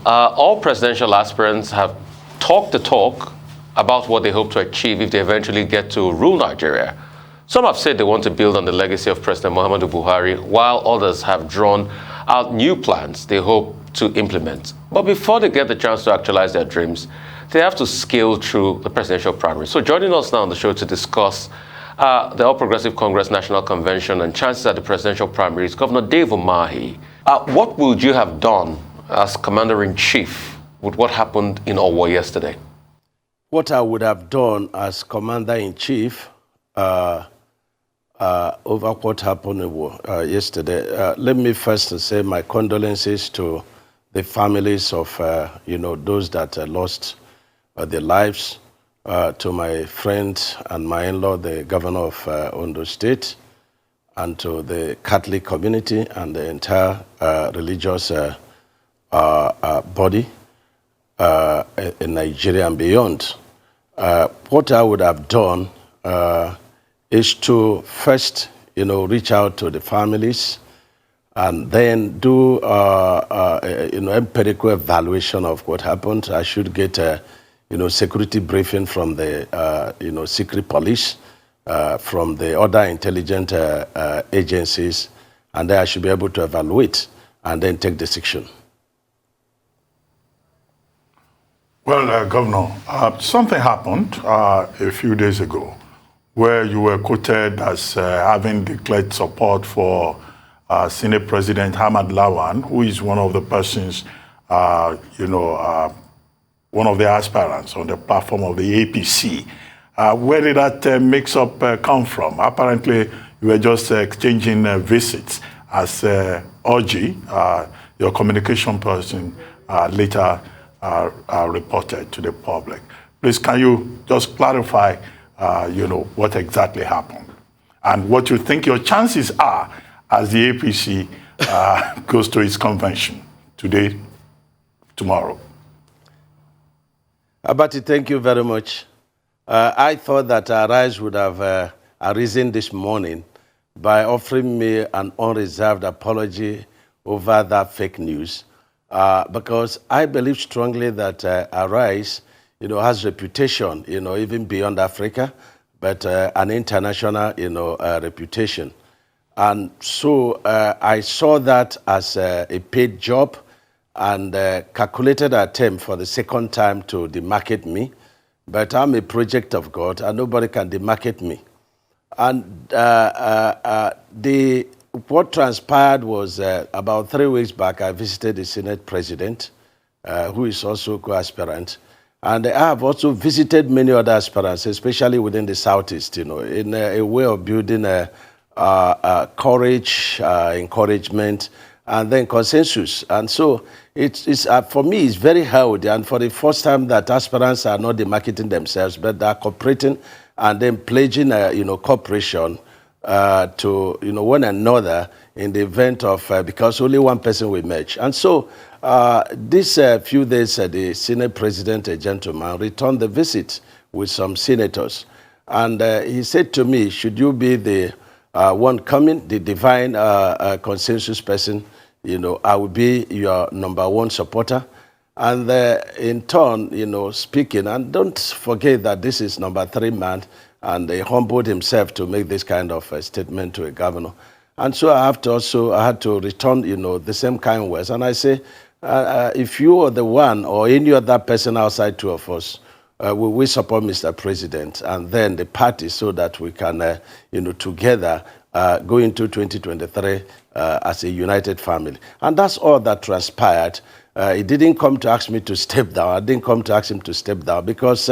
all presidential aspirants have talked the talk about what they hope to achieve if they eventually get to rule Nigeria. Some have said they want to build on the legacy of President Muhammadu Buhari, while others have drawn out new plans they hope to implement. But before they get the chance to actualize their dreams, they have to scale through the presidential primary. So joining us now on the show to discuss the All Progressive Congress National Convention and chances at the presidential primary is Governor David Umahi. What would you have done as Commander-in-Chief with what happened in Owo yesterday? What I would have done as Commander-in-Chief over what happened yesterday, let me first say my condolences to the families of those that lost their lives, to my friend and my in-law, the governor of Ondo State, and to the Catholic community and the entire religious body in Nigeria and beyond. What I would have done is to first, reach out to the families and then do, empirical evaluation of what happened. I should get a, security briefing from the, secret police, from the other intelligence agencies, and then I should be able to evaluate and then take decision. Well, Governor, something happened a few days ago where you were quoted as having declared support for Senate President Ahmad Lawan, who is one of the persons, one of the aspirants on the platform of the APC. Where did that mix-up come from? Apparently, you were just exchanging visits as Oji, your communication person, later reported to the public. Please, can you just clarify, what exactly happened and what you think your chances are as the APC goes to its convention today, tomorrow? Abati, thank you very much. I thought that Arise would have arisen this morning by offering me an unreserved apology over that fake news, because I believe strongly that Arise, has reputation, even beyond Africa, but an international, reputation. And so I saw that as a paid job and calculated attempt for the second time to demarcate me. But I'm a project of God, and nobody can demarcate me. And what transpired was about 3 weeks back, I visited the Senate President, who is also co-aspirant. And I have also visited many other aspirants, especially within the Southeast, in a way of building courage, encouragement, and then consensus. And so it's for me, it's very healthy. And for the first time that aspirants are not demarketing themselves, but they are cooperating and then pledging, cooperation to, one another in the event of, because only one person will emerge. And so this few days, the Senate President, a gentleman, returned the visit with some senators. And he said to me, should you be the one coming, the divine consensus person, I will be your #1 supporter. And in turn, speaking, and don't forget that this is #3 man, and he humbled himself to make this kind of statement to a governor. And so I had to return, the same kind of words. And I say, if you are the one or any other person outside two of us, we support Mr. President and then the party so that we can, together go into 2023 as a united family. And that's all that transpired. He didn't come to ask me to step down. I didn't come to ask him to step down because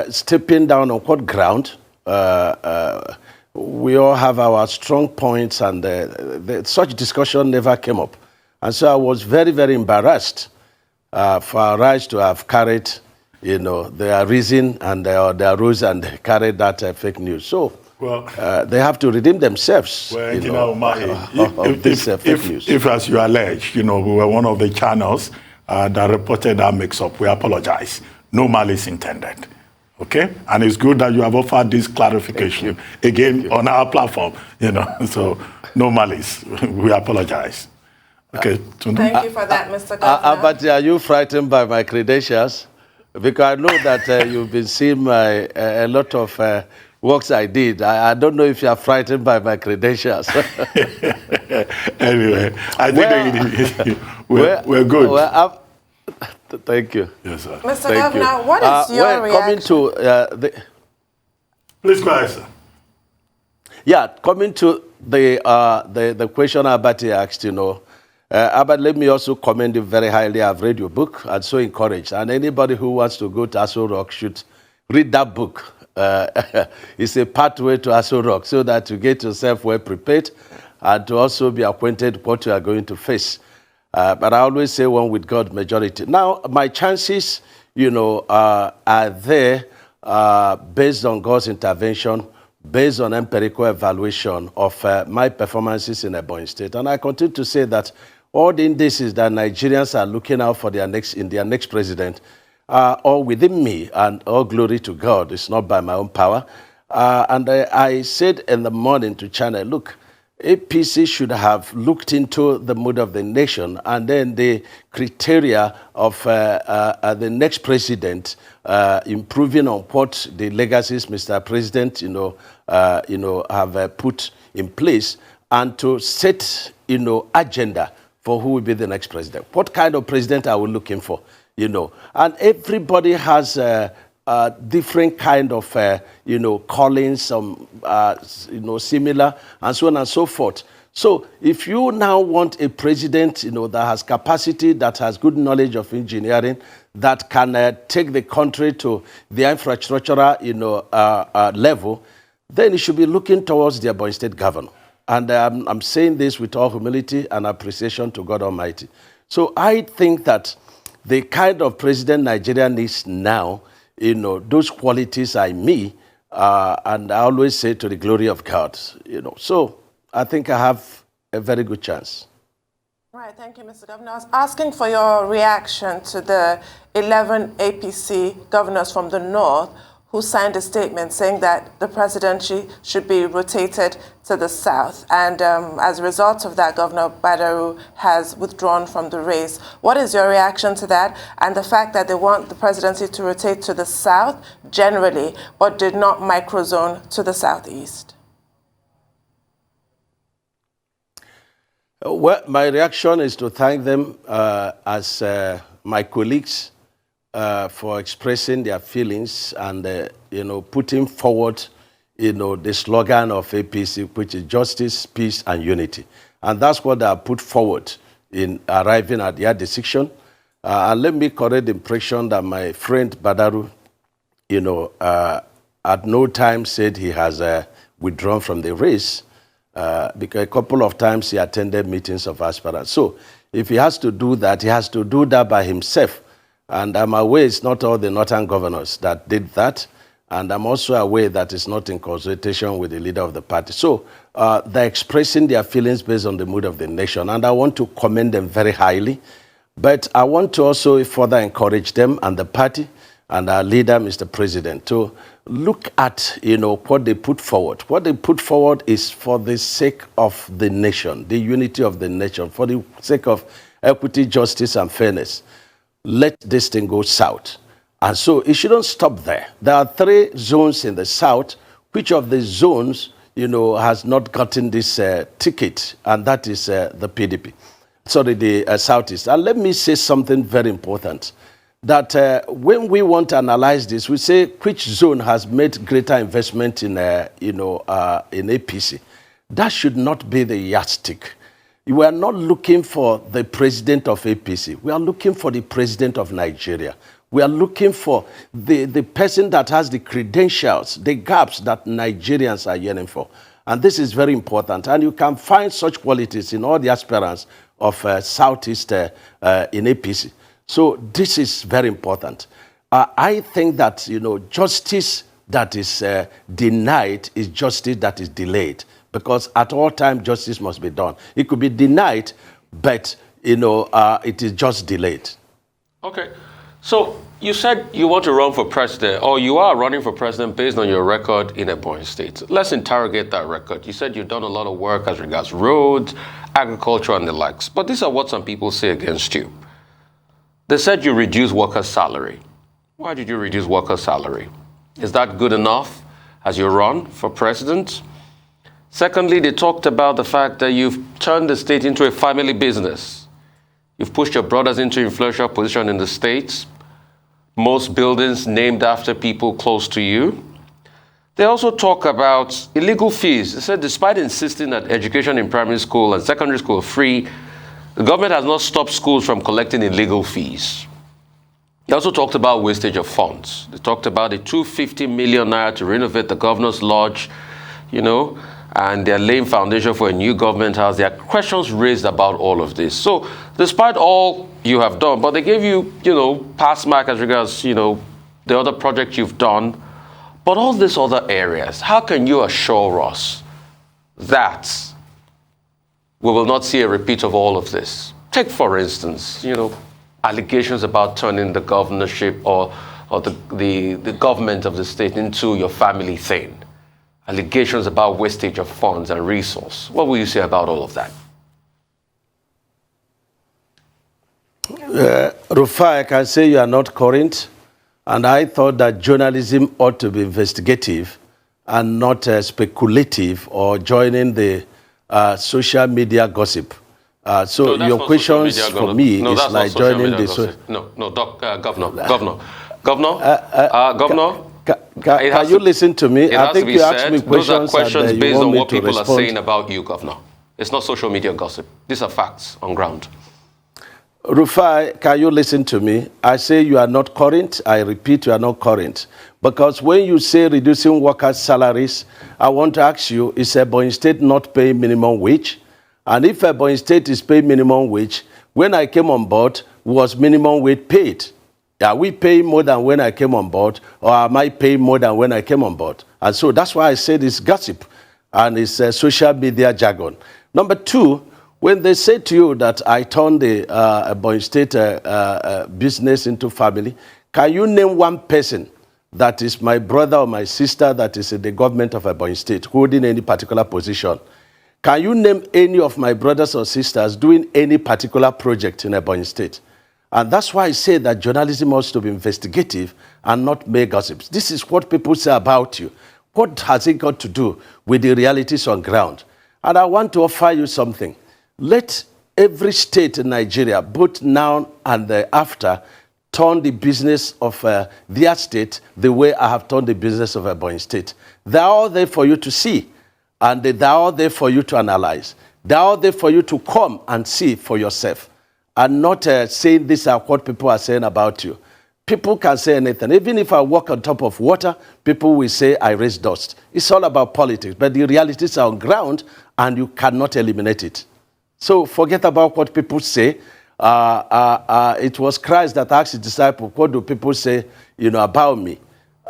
stepping down on what ground? We all have our strong points, and such discussion never came up. And so I was very, very embarrassed for Arise to have carried, their reason and their rules and carried that fake news. So they have to redeem themselves. Well, if, as you allege, we were one of the channels that reported that mix-up, we apologize. No malice intended. Okay? And it's good that you have offered this clarification again on our platform, so no malice. We apologize. Okay. Thank you for that, Mr. Governor. But are you frightened by my credentials? Because I know that you've been seeing a lot of works I did. I don't know if you are frightened by my credentials. Anyway, I think we're good. Well, thank you. Yes, sir. Mr. Governor, what is your reaction? Coming to Please go ahead, sir. Yeah, coming to the question Abati asked, Abba, let me also commend you very highly. I've read your book and so encouraged. And anybody who wants to go to Aso Rock should read that book. It's a pathway to Aso Rock so that you get yourself well prepared and to also be acquainted with what you are going to face. But I always say one with God majority. Now, my chances, are there based on God's intervention, based on empirical evaluation of my performances in Ebonyi State. And I continue to say that all the indices that Nigerians are looking out for their next president are all within me, and all glory to God. It's not by my own power. And I said in the morning to China, look, APC should have looked into the mood of the nation and then the criteria of the next president, improving on what the legacies Mr. President, have put in place, and to set, agenda for who will be the next president. What kind of president are we looking for? And everybody has different kind of, callings, some, similar, and so on and so forth. So if you now want a president, that has capacity, that has good knowledge of engineering, that can take the country to the infrastructural, level, then you should be looking towards the Ebonyi State governor. And I'm saying this with all humility and appreciation to God Almighty. So I think that the kind of president Nigeria needs now, those qualities are in me, and I always say to the glory of God, So I think I have a very good chance. Right, thank you, Mr. Governor. I was asking for your reaction to the 11 APC governors from the North who signed a statement saying that the presidency should be rotated to the South. And as a result of that, Governor Badaru has withdrawn from the race. What is your reaction to that? And the fact that they want the presidency to rotate to the South generally, but did not microzone to the Southeast? Well, my reaction is to thank them as my colleagues for expressing their feelings and, putting forward, the slogan of APC, which is justice, peace, and unity. And that's what they have put forward in arriving at their decision. And let me correct the impression that my friend Badaru, at no time said he has withdrawn from the race, because a couple of times he attended meetings of aspirants. So if he has to do that, he has to do that by himself. And I'm aware it's not all the northern governors that did that. And I'm also aware that it's not in consultation with the leader of the party. So they're expressing their feelings based on the mood of the nation. And I want to commend them very highly. But I want to also further encourage them and the party and our leader, Mr. President, to look at, what they put forward. What they put forward is for the sake of the nation, the unity of the nation, for the sake of equity, justice, and fairness. Let this thing go south. And so it shouldn't stop there. There are 3 zones in the south. Which of the zones, has not gotten this ticket? And that is the PDP. Sorry, the Southeast. And let me say something very important. That when we want to analyze this, we say which zone has made greater investment in, in APC. That should not be the yardstick. We are not looking for the president of APC. We are looking for the president of Nigeria. We are looking for the person that has the credentials, the gaps that Nigerians are yearning for. And this is very important. And you can find such qualities in all the aspirants of Southeast in APC. So this is very important. I think that, justice that is denied is justice that is delayed. Because at all times, justice must be done. It could be denied, but, it is just delayed. Okay. So, You said you want to run for president, or you are running for president based on your record in Ebonyi State. Let's interrogate that record. You said you've done a lot of work as regards roads, agriculture, and the likes. But these are what some people say against you. They said you reduced workers' salary. Why did you reduce workers' salary? Is that good enough as you run for president? Secondly, they talked about the fact that you've turned the state into a family business. You've pushed your brothers into influential position in the states. Most buildings named after people close to you. They also talk about illegal fees. They said despite insisting that education in primary school and secondary school are free, the government has not stopped schools from collecting illegal fees. They also talked about wastage of funds. They talked about the 250 million naira to renovate the governor's lodge, and they're laying foundation for a new government house. There are questions raised about all of this. So despite all you have done, but they gave you, pass mark as regards, the other projects you've done, but all these other areas, how can you assure us that we will not see a repeat of all of this? Take, for instance, allegations about turning the governorship or the government of the state into your family thing. Allegations about wastage of funds and resource. What will you say about all of that? Rufai, I can say you are not current, and I thought that journalism ought to be investigative and not speculative or joining the social media gossip. So your questions for me is like joining the... Governor. Can you listen to me? I think you asked me questions. Those are questions and, based you on want what me to people are respond. saying about you, Governor. It's not social media gossip. These are facts on ground. Rufai, can you listen to me? I say you are not current. I repeat, you are not current. Because when you say reducing workers' salaries, I want to ask you, is Ebonyi State not paying minimum wage? And if Ebonyi State is paying minimum wage, when I came on board, was minimum wage paid? Are we paying more than when I came on board, or am I paying more than when I came on board? And so that's why I said it's gossip, and it's social media jargon. Number two, when they say to you that I turned the Ebonyi State business into family, can you name one person that is my brother or my sister that is in the government of Ebonyi State holding any particular position? Can you name any of my brothers or sisters doing any particular project in Ebonyi State? And that's why I say that journalism has to be investigative and not make gossips. This is what people say about you. What has it got to do with the realities on ground? And I want to offer you something. Let every state in Nigeria, both now and after, turn the business of their state the way I have turned the business of Ebonyi State. They are all there for you to see, and they are all there for you to analyze. They are all there for you to come and see for yourself, and not saying these are what people are saying about you. People can say anything. Even if I walk on top of water, people will say I raise dust. It's all about politics, but the realities are on ground, and you cannot eliminate it. So forget about what people say. It was Christ that asked his disciples, what do people say, about me?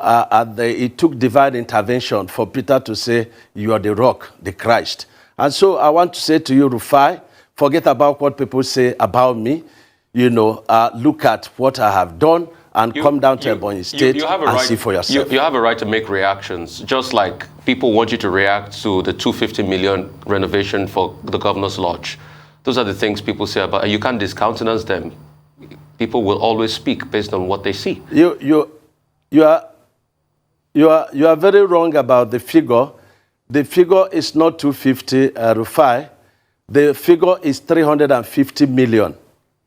It took divine intervention for Peter to say, you are the rock, the Christ. And so I want to say to you, Rufai, forget about what people say about me. Look at what I have done and come down to Ebonyi State and see for yourself. You have a right to make reactions, just like people want you to react to the 250 million renovation for the governor's lodge. Those are the things people say about, and you can't discountenance them. People will always speak based on what they see. You are very wrong about the figure. The figure is not 250, Rufai. The figure is 350 million.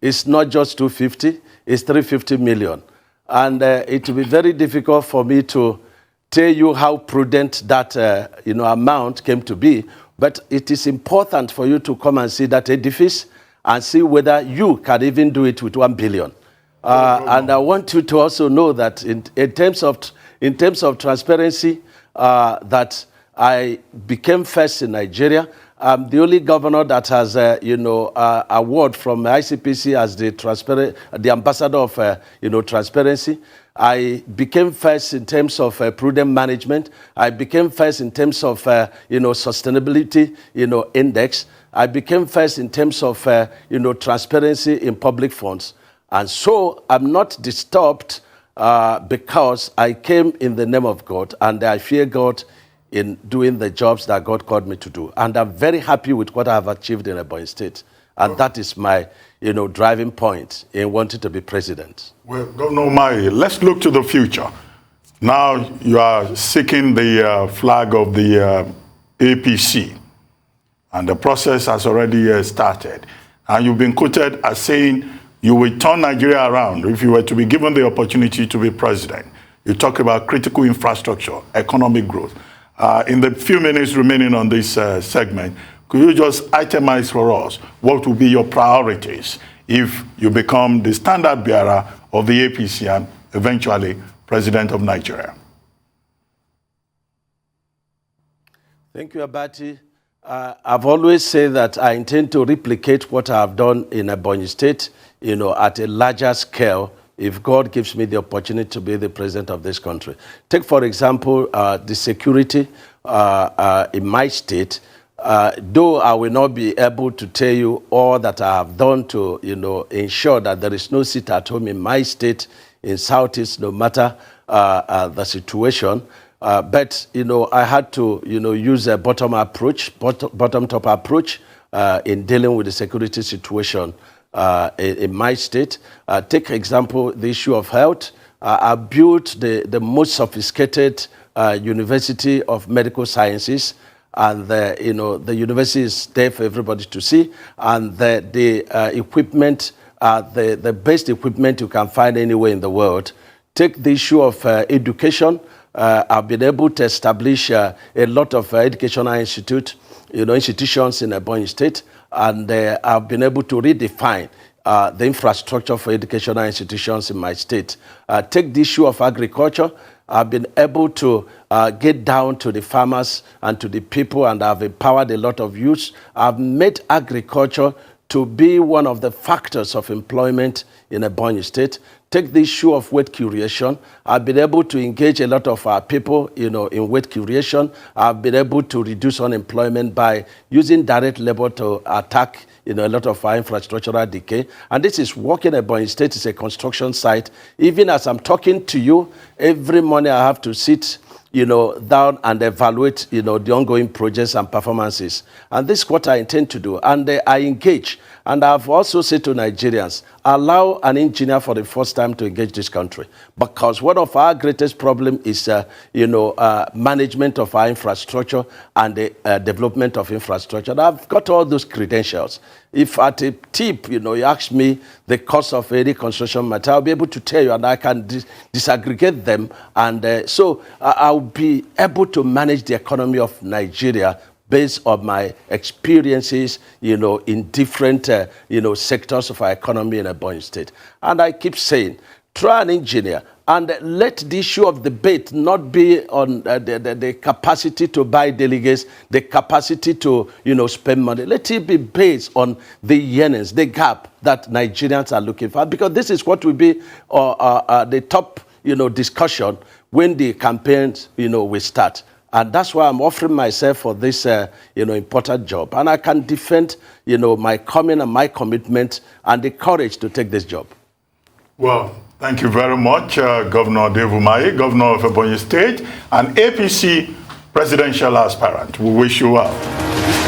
It's not just 250, it's 350 million. And it will be very difficult for me to tell you how prudent that amount came to be. But it is important for you to come and see that edifice and see whether you can even do it with 1 billion. And I want you to also know that in terms of transparency, that I became first in Nigeria. I'm the only governor that has, award from ICPC as the ambassador of, transparency. I became first in terms of prudent management. I became first in terms of, sustainability, index. I became first in terms of, transparency in public funds. And so I'm not disturbed because I came in the name of God, and I fear God in doing the jobs that God called me to do. And I'm very happy with what I have achieved in Ebonyi State. And that is my, driving point in wanting to be president. Well, Governor Umahi, let's look to the future. Now you are seeking the flag of the APC, and the process has already started. And you've been quoted as saying you will turn Nigeria around if you were to be given the opportunity to be president. You talk about critical infrastructure, economic growth. In the few minutes remaining on this segment, could you just itemize for us what will be your priorities if you become the standard bearer of the APC and eventually president of Nigeria? Thank you, Abati. I've always said that I intend to replicate what I've done in Ebonyi State, at a larger scale, if God gives me the opportunity to be the president of this country. Take, for example, the security in my state. Though I will not be able to tell you all that I have done to, ensure that there is no seat at home in my state, in Southeast, no matter the situation. But, I had to, use a bottom-top approach in dealing with the security situation in my state. Take example, the issue of health. I built the most sophisticated University of Medical Sciences, and the university is there for everybody to see, and the equipment, the best equipment you can find anywhere in the world. Take the issue of education. I've been able to establish a lot of educational institutions in Ebonyi State, and I've been able to redefine the infrastructure for educational institutions in my state. Take the issue of agriculture. I've been able to get down to the farmers and to the people, and I've empowered a lot of youth. I've made agriculture to be one of the factors of employment in Ebonyi State. Take the issue of weight creation. I've been able to engage a lot of our people, in weight creation. I've been able to reduce unemployment by using direct labor to attack, a lot of our infrastructural decay. And this is working. Ebonyi State is a construction site. Even as I'm talking to you, every morning I have to sit down and evaluate, the ongoing projects and performances. And this is what I intend to do. And I engage. And I've also said to Nigerians, allow an engineer for the first time to engage this country. Because one of our greatest problems is, management of our infrastructure and the development of infrastructure. And I've got all those credentials. If at a tip, you ask me the cost of any construction matter, I'll be able to tell you, and I can disaggregate them. And so I'll be able to manage the economy of Nigeria based on my experiences, in different, sectors of our economy in Ebonyi State. And I keep saying, try an engineer, and let the issue of debate not be on the capacity to buy delegates, the capacity to, spend money. Let it be based on the yearnings, the gap that Nigerians are looking for. Because this is what will be the top, discussion when the campaigns, will start. And that's why I'm offering myself for this, important job. And I can defend, my coming and my commitment and the courage to take this job. Well, thank you very much, Governor David Umahi, Governor of Ebonyi State, and APC presidential aspirant. We wish you well.